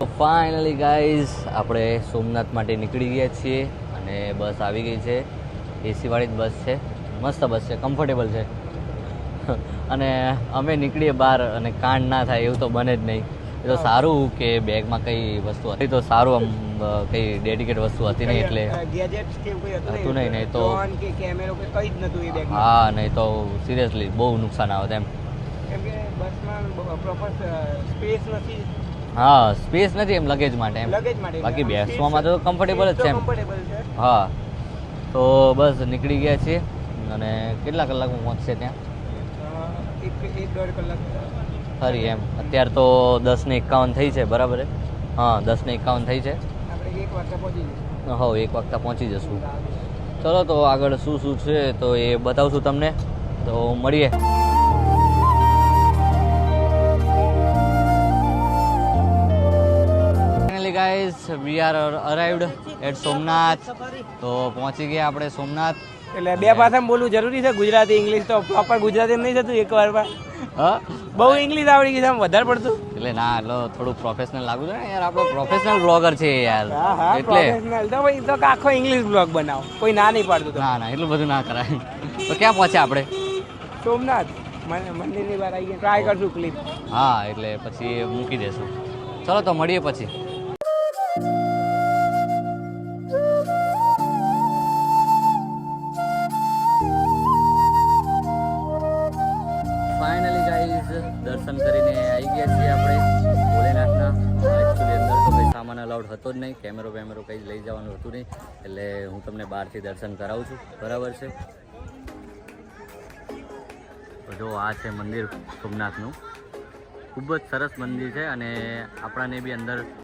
Finally guys આપણે સોમનાથ માટે નીકળી ગયા છીએ અને બસ આવી ગઈ છે. એસી વાળી જ બસ છે, મસ્ત બસ છે, કમ્ફર્ટેબલ છે. અને અમે નીકળીએ બહાર અને કાંડ ના થાય એવું તો બને જ નહીં. એ તો સારું કે બેગમાં કઈ વસ્તુ હતી તો સારું, આમ કઈ ડેડિકેટ વસ્તુ હતી નહીં એટલે હતું નહીં તો હા, નહીં તો સિરિયસલી બહુ નુકસાન આવે એમ. હા, સ્પેસ નથી એમ લગેજ માટે એમ. બાકી બેસવામાં તો કમ્ફર્ટેબલ જ છે એમ. હા, તો બસ નીકળી ગયા છીએ અને કેટલા કલાકમાં પહોંચશે ત્યાં? 1-1.5 કલાક ખરી એમ. અત્યારે તો 10:51 થઈ છે, બરાબર? હા, 10:51 થઈ છે. આપણે 1 વાગતા પહોંચી જઈશું. હા, 1 વાગતા પહોંચી જશું. ચલો તો આગળ શું શું છે તો એ બતાવશું તમને, તો મળીએ. Guys we are arrived at Somnath. તો પહોંચી ગયા આપણે સોમનાથ. એટલે બે ભાષામાં બોલવું જરૂરી છે, ગુજરાતી ઇંગ્લિશ તો પ્રોપર ગુજરાતી નહીં થતું એક વારમાં. હા, બહુ ઇંગ્લિશ આવડી ગઈ છે આમ વધારે પડતું. એટલે ના, એટલે થોડું પ્રોફેશનલ લાગુ છે ને યાર, આપણો પ્રોફેશનલ બ્લોગર છે યાર. એટલે પ્રોફેશનલ તો ભાઈ તો આખો ઇંગ્લિશ બ્લોગ બનાવો, કોઈ ના નહીં પાડતું. ના ના, એટલું બધું ના કરાય. તો ક્યાં પહોંચ્યા આપણે? સોમનાથ મંદિરની બહાર આવી ગયા. ટ્રાય કરશું ક્લિપ. હા, એટલે પછી મૂકી દેશું. ચલો તો મળીએ પછી. ફાઇનલી ગાઈઝ દર્શન કરીને આવી ગયા છીએ આપણે ભોલેનાથના. એકચ્યુઅલી અંદર તો કંઈ સામાન અલાઉડ હતો જ નહીં, કેમેરો કંઈ જ લઈ જવાનું હતું નહીં, એટલે હું તમને બહારથી દર્શન કરાવું છું, બરાબર છે? તો જો આ છે મંદિર સોમનાથનું. ખૂબ જ સરસ મંદિર છે અને આપણાને બી અંદર